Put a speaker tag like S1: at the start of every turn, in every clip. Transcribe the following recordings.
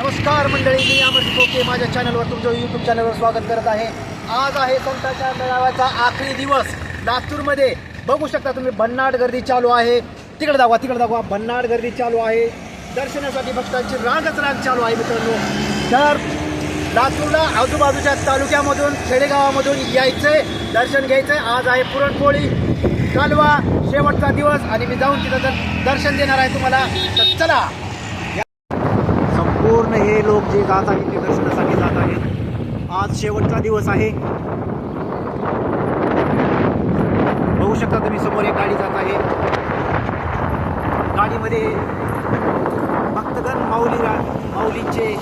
S1: नमस्कार मंडळी, मी अमरदीप कोके माझ्या चॅनलवर तुमचं यूट्यूब चॅनलवर स्वागत करत आहे. आज आहे संतांच्या मेळाव्याचा आखरी दिवस लातूरमध्ये. बघू शकता तुम्ही, भन्नाट गर्दी चालू आहे. तिकडे दाखवा भन्नाट गर्दी चालू आहे. दर्शनासाठी भक्तांची रांगच रांग चालू आहे मित्रांनो. तर लातूरला आजूबाजूच्या तालुक्यामधून खेडेगावामधून यायचंय, दर्शन घ्यायचंय. आज आहे पुरणपोळी कालवा शेवटचा दिवस आणि मी जाऊन तिथं दर्शन देणार आहे तुम्हाला. तर चला, संपूर्ण हे लोक जे जात आहेत ते दर्शनासाठी जात आहेत. आज शेवटचा दिवस आहे. बघू शकता तुम्ही, समोर एक गाडी जात आहे. गाडीमध्ये भक्तगण माऊलींचे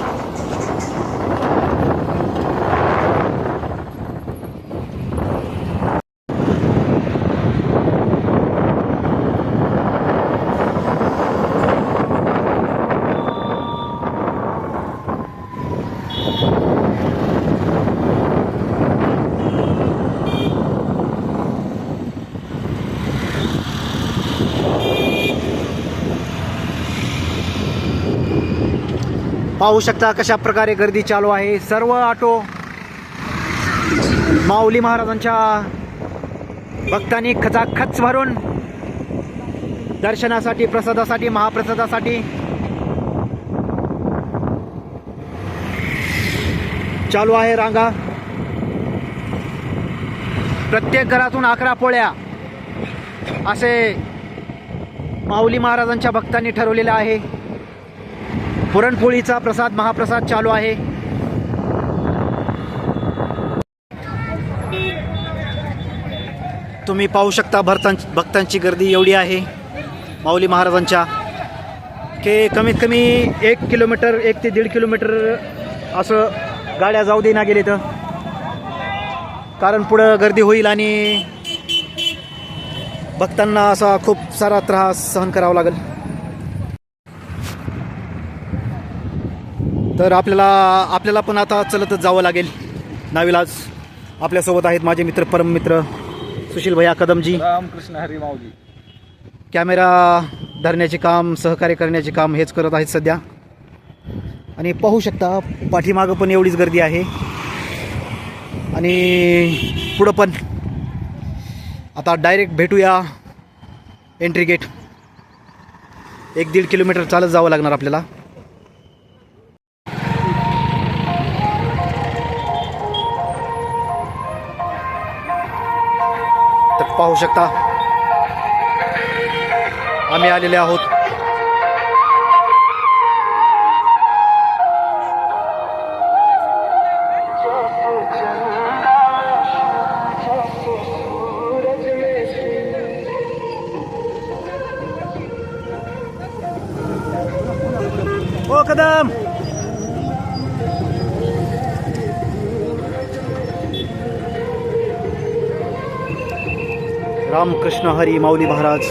S1: पाहू शकता कशा प्रकारे गर्दी चालू आहे. सर्व ऑटो माऊली महाराजांच्या भक्तांनी खचाखच भरून दर्शनासाठी, प्रसादासाठी, महाप्रसादासाठी चालू आहे रांगा. प्रत्येक घरातून 11 पोळ्या असे माऊली महाराजांच्या भक्तांनी ठरवलेले आहे. पुरणपोळीचा प्रसाद, महाप्रसाद चालू आहे. तुम्ही पाहू शकता भक्तांची गर्दी एवढी आहे माऊली महाराजांच्या की कमीत कमी 1 किलोमीटर, 1 ते 1.5 किलोमीटर असं गाड्या जाऊ देना गेले तर, कारण पुढं गर्दी होईल आणि भक्तांना असा खूप सारा त्रास सहन करावा लागेल. तर आपल्याला पण आता चलतच जावं लागेल नाविलाज. आपल्यासोबत आहेत माझे मित्र, परम मित्र सुशील भैया कदमजी.
S2: रामकृष्ण हरी माऊली.
S1: कॅमेरा धरण्याचे काम, सहकार्य करण्याचे काम हेच करत आहेत सध्या. आणि पाहू शकता पाठीमागं पण एवढीच गर्दी आहे आणि पुढं पण. आता डायरेक्ट भेटूया एंट्री गेट. 1-1.5 किलोमीटर चालत जावं लागणार आपल्याला. तर पाहू शकता आम्ही आलेले आहोत. ओ कदम, रामकृष्ण हरी माऊली महाराज.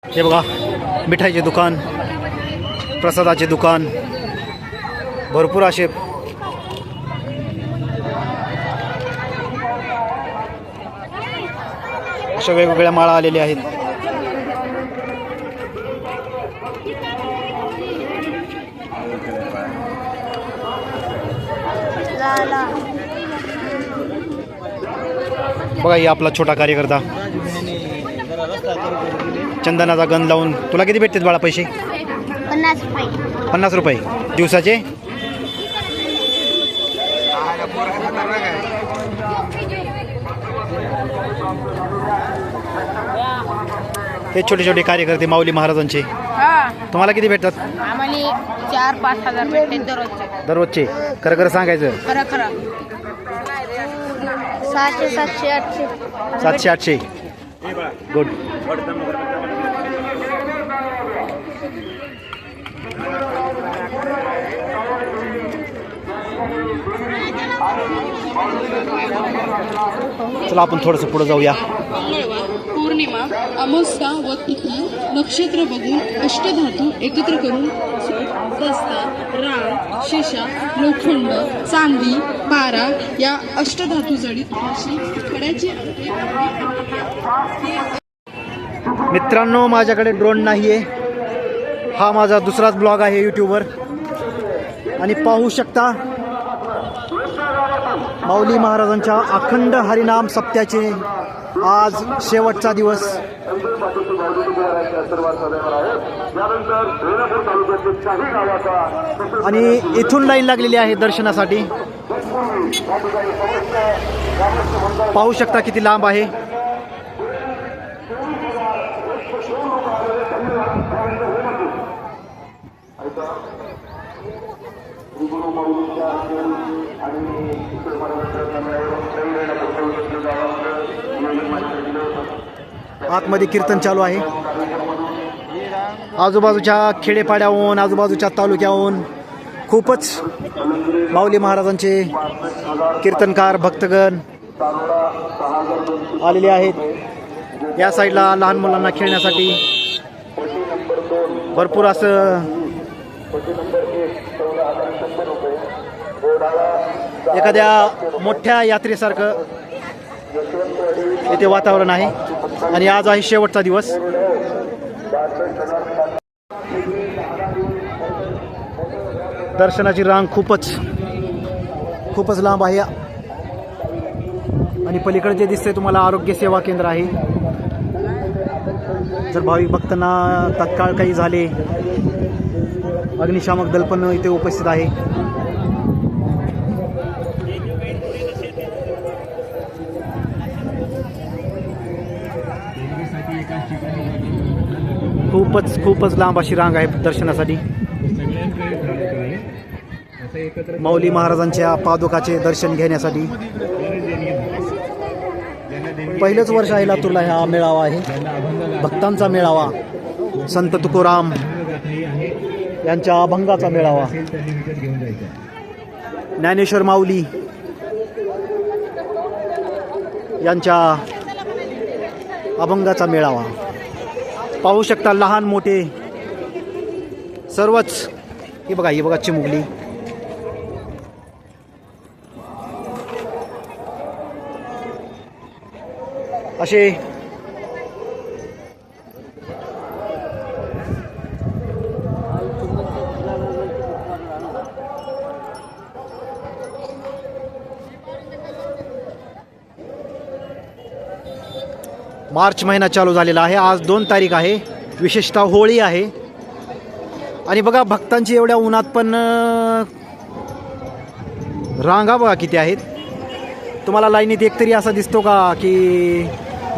S1: हे बघा, मिठाईचे दुकान, प्रसादाचे दुकान, भरपूर असे अशा वेगवेगळ्या माळा आलेल्या आहेत. बघा, ही आपला छोटा कार्यकर्ता चंदनाचा गंध लावून. तुला किती भेटतात बाळा पैसे?
S3: 50 रुपये.
S1: 50 रुपये दिवसाचे. हे छोटे छोटे कार्यकर्ते माऊली महाराजांचे. तुम्हाला किती भेटतात?
S3: आम्हाला 4-5 हजार भेटते
S1: दररोजचे. खरं सांगायचं?
S3: खरं 600, 700, 800.
S1: 700, 800. गुड. चला आपण थोडंसं पुढे जाऊया.
S2: मंगळवार पौर्णिमा अमावस्या व तिथी नक्षत्र बघून अष्टधातू एकत्र करून दस्ता राळ शेषा लोखंड चांदी पारा या अष्टधातू जडीत अशी खड्याची अंगठी
S1: मित्रांनो, माझ्याकडे ड्रोन नाही आहे. हा माझा दुसराच ब्लॉग आहे यूट्यूबवर. आणि पाहू शकता माऊली महाराजांच्या अखंड हरिनाम सप्त्याचे आज शेवटचा दिवस. आणि इथून लाईन लागलेली आहे दर्शनासाठी. पाहू शकता किती लांब आहे. आतमध्ये कीर्तन चालू आहे. आजूबाजूच्या खेडेपाड्याहून आजूबाजूच्या तालुक्याहून खूपच माऊली महाराजांचे कीर्तनकार भक्तगण आलेले आहेत. या साईडला लहान मुलांना खेळण्यासाठी भरपूर असं एखाद्या मोठ्या यात्रेसारखं येथे वातावरण आहे. आणि आज आहे शेवटचा दिवस. दर्शनाची रांग खूपच लांब आहे. आणि पलीकडे जे दिसतंय तुम्हाला आरोग्य सेवा केंद्र आहे. जर भाविक भक्तांना तत्काळ काही झाले, अग्निशामक दल पण इथे उपस्थित आहे. खूपच लांब अशी रांग आहे दर्शनासाठी. माऊली महाराजांच्या पादुकाचे दर्शन घेण्यासाठी. पहिलंच वर्ष आहे लातूरला हा मेळावा आहे, भक्तांचा मेळावा. संत तुकोराम यांच्या अभंगाचा मेळावा, ज्ञानेश्वर माऊली यांच्या अभंगाचा मेळावा. पाहू शकता लहान मोठे सर्वच. ही बघा चिमुकली. असे मार्च महिना चालू झालेला आहे. आज 2 तारीख आहे. विशेषतः होळी आहे. आणि बघा भक्तांची एवढ्या उन्हात पण रांगा बघा किती आहेत. तुम्हाला लाईनीत एकतरी असा दिसतो का की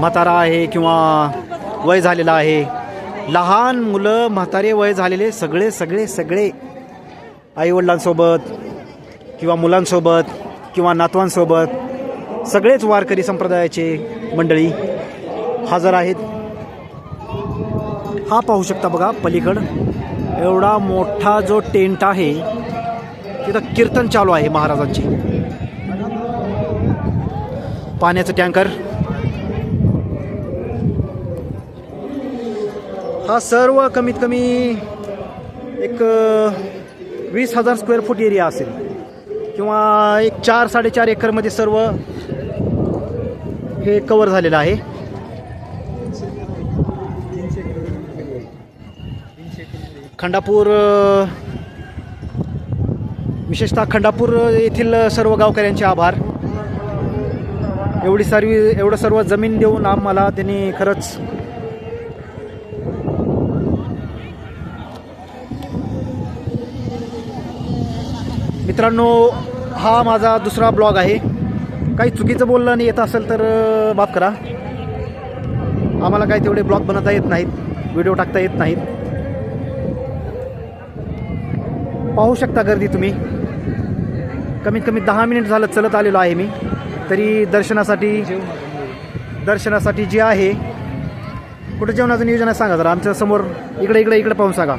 S1: म्हातारा आहे किंवा वय झालेला आहे? लहान मुलं, म्हातारे, वय झालेले सगळे आईवडिलांसोबत किंवा मुलांसोबत किंवा नातवांसोबत सगळेच वारकरी संप्रदायाचे मंडळी हजर आहेत. हा पाहू शकता बघा पलीकड एवढा मोठा जो टेंट आहे तिथं कीर्तन चालू आहे महाराजांचे. पाण्याचं टँकर. हा सर्व कमीत कमी एक 20,000 स्क्वेअर फूट एरिया असेल किंवा एक 4-4.5 एकरमध्ये सर्व हे कव्हर झालेलं आहे. खंडापूर, विशेषतः खंडापूर येथील सर्व गावकऱ्यांचे आभार. एवढं सर्व जमीन देऊन आम्हाला त्यांनी खरंच मित्रांनो, हा माझा दुसरा ब्लॉग आहे. काही चुकीचं बोलणं येत असेल तर माफ करा. आम्हाला काही तेवढे ब्लॉग बनवता येत नाहीत, व्हिडिओ टाकता येत नाहीत. पाहू शकता गर्दी तुम्ही. कमीत कमी 10 मिनिट झालं चलत आलेलो आहे मी. तरी दर्शनासाठी जे आहे, कुठं जेवणाचं नियोजन आहे सांगा जरा. आमच्या समोर इकडे पाहून सांगा.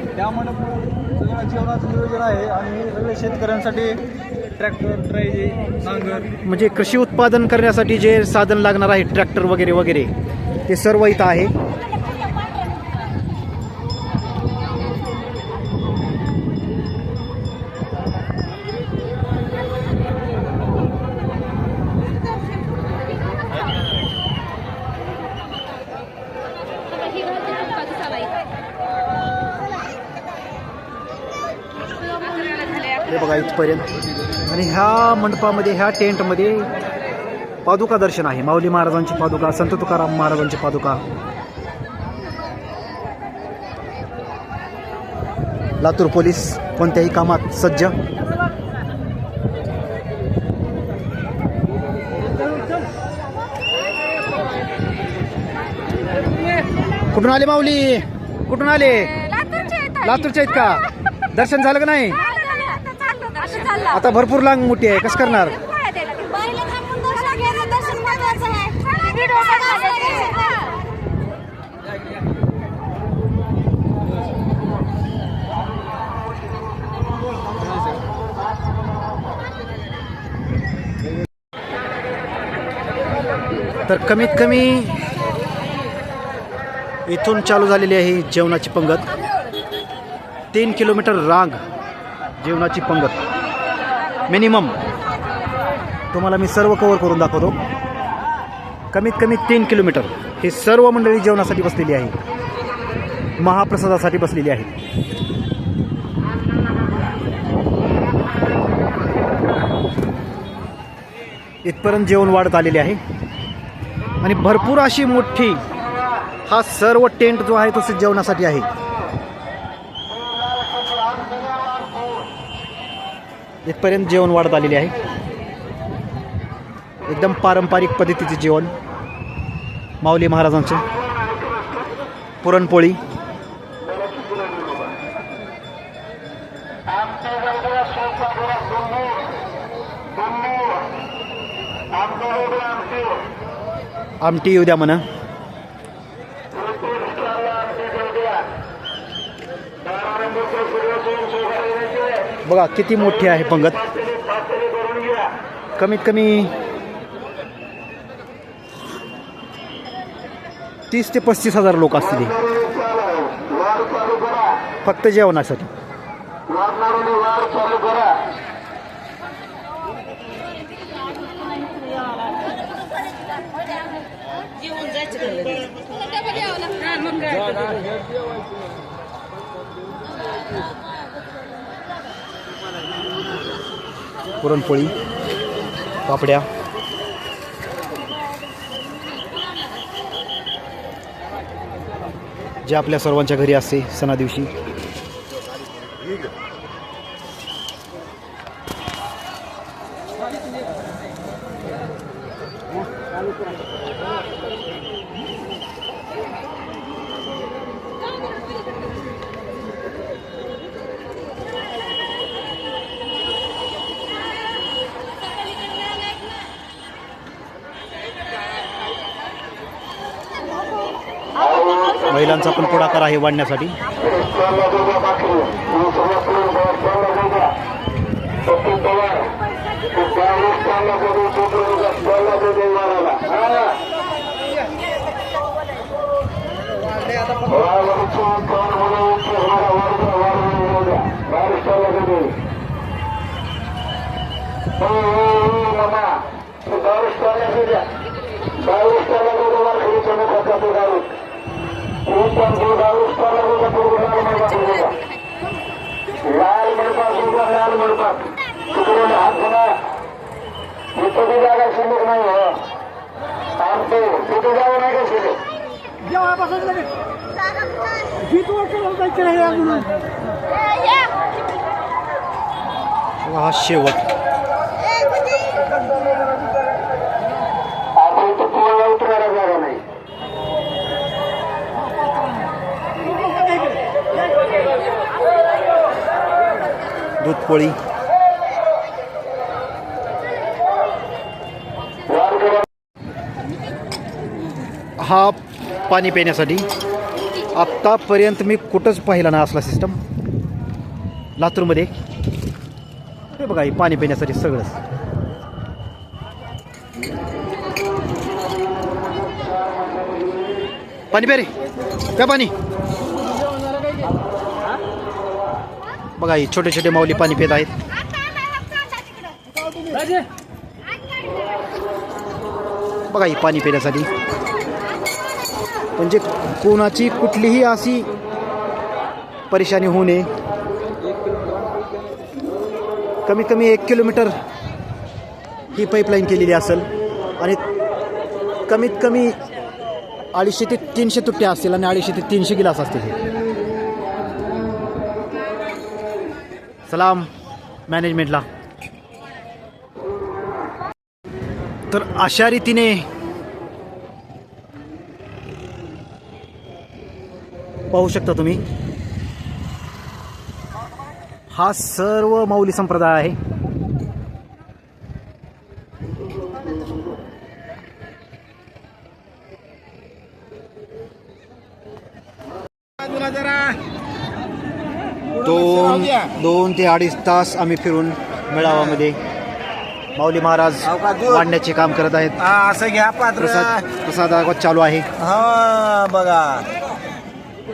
S4: जेवणाचं नियोजन आहे आणि हे सगळे शेतकऱ्यांसाठी ट्रॅक्टर, ट्रायजे, नांगर.
S1: म्हणजे कृषी उत्पादन करण्यासाठी जे साधन लागणार आहे, ट्रॅक्टर वगैरे वगैरे, ते सर्व इथं आहे. हे बघा इथपर्यंत. आणि ह्या मंडपामध्ये, ह्या टेंटमध्ये पादुका दर्शन आहे. माऊली महाराजांची पादुका, संत तुकाराम महाराजांची पादुका. लातूर पोलीस कोणत्याही कामात सज्ज. कुठून आले माऊली? कुठून आले? लातूरचे आहेत का? दर्शन झालं का नाही? आता भरपूर लांब मोठी आहे, कसं करणार? तर कमीत कमी इथून चालू झालेली आहे जेवणाची पंगत. 3 किलोमीटर रांग जेवणाची पंगत मिनिमम. तुम्हाला मी सर्व कव्हर करून दाखवतो. कमीत कमी 3 किलोमीटर हे सर्व मंडळी जेवणासाठी बसलेली आहे, महाप्रसादासाठी बसलेली आहे. इथपर्यंत जेवण वाढत आलेले आहे आणि भरपूर अशी मोठी हा सर्व टेंट जो आहे तो जेवणासाठी आहे. इथपर्यंत जेवण वाढत आलेले आहे. एकदम पारंपरिक पद्धतीचे जेवण माऊली महाराजांचे. पुरणपोळी, आमटी येऊ द्या म्हणा. बघा किती मोठी आहे पंगत. कमीत कमी 30 ते 35 हजार लोक असतील फक्त जेवणासाठी. पुरणपोळी, पापड्या, जे आपल्या सर्वांच्या घरी असते सणा दिवशी. महिलांचा पण पुढाकार आहे वाढण्यासाठी. हा शेवट. दूधपोळी, हा पाणी पिण्यासाठी. आत्तापर्यंत मी कुठंच पाहिला ना असला सिस्टम. लातूरमध्ये. हे बघा हे पाणी पिण्यासाठी सगळंच. पाणी प्या रे, प्या पाणी. बघा ही छोटे छोटे माऊली पाणी पित आहेत. बघा ही पाणी पिण्यासाठी. म्हणजे कोणाची कुठलीही अशी परेशानी होऊ नये. कमीत कमी 1 किलोमीटर ही पाईपलाईन केलेली असेल आणि कमीत कमी 250 ते 300 तुट्ट्या असतील आणि 250 ते 300 गिलास असतील. सलाम मॅनेजमेंटला. तर अशा रीतीने पाहू शकता तुम्ही हा सर्व माऊली संप्रदाय आहे. दोन ते 2.5 तास आम्ही फिरून मेळाव्यामध्ये माऊली महाराज वाढण्याचे काम करत आहेत.
S4: असं घ्या पात्र.
S1: प्रसाद चालू आहे.
S4: हा बघा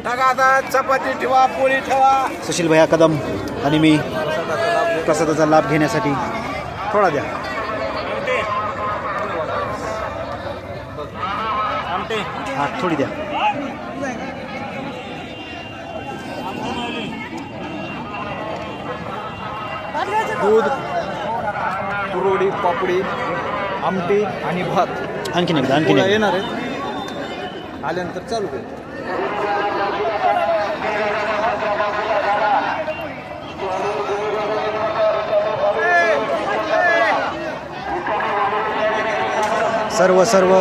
S4: टाका आता. चपाती ठेवा, पोळी ठेवा.
S1: सुशील भैया कदम आणि मी प्रसादाचा लाभ घेण्यासाठी थोडा द्या. हा थोडी द्या.
S4: दूध, कुरवडी, पापडी, आमटी आणि भात.
S1: आणखीन एकदा आणखीन
S4: पुढं
S1: एकदा.
S4: येणार आहेत. आल्यानंतर चालू करू.
S1: सर्व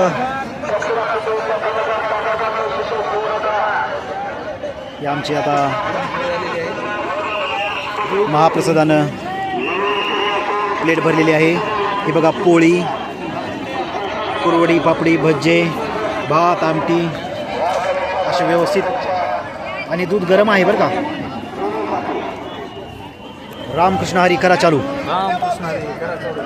S1: ही आमची आता महाप्रसादानं प्लेट भरलेली आहे. ही बघा पोळी, कुरवडी, पापडी, भज्जे, भात, आमटी असे व्यवस्थित. आणि दूध गरम आहे बरं का. रामकृष्ण हरी करा चालू.
S4: रामकृष्ण हरी करा चालू.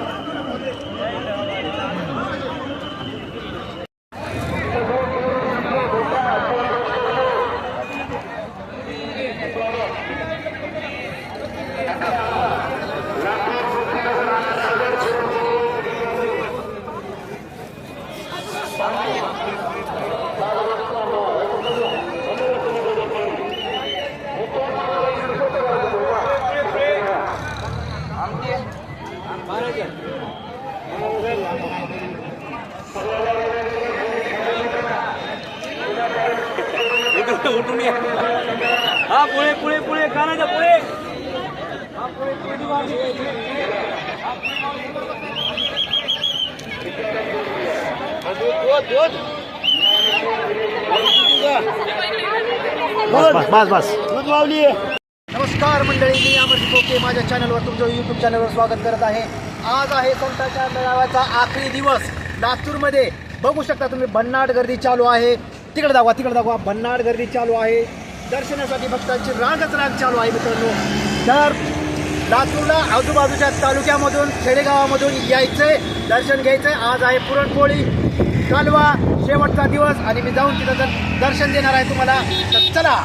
S5: हा पुढे पुढे पुढे कानाच्या पुढे.
S1: बस. नमस्कार मंडळी, मी अमरदीप कोके माझ्या चॅनलवर तुमच्या यूट्यूब चॅनलवर स्वागत करत आहे. आज आहे संतांच्या मेळाव्याचा आखरी दिवस लातूरमध्ये. बघू शकता तुम्ही भन्नाट गर्दी चालू आहे. तिकडे दाखवा भन्नाट गर्दी चालू आहे. दर्शनासाठी भक्तांची रांगच चालू आहे मित्रांनो. तर लातूरला आजूबाजूच्या तालुक्यामधून खेडेगावामधून यायचंय, दर्शन घ्यायचंय. आज आहे पुरणपोळी कालवा शेवटचा दिवस आणि मी जाऊन तिथं दर्शन देणार आहे तुम्हाला. तर चला.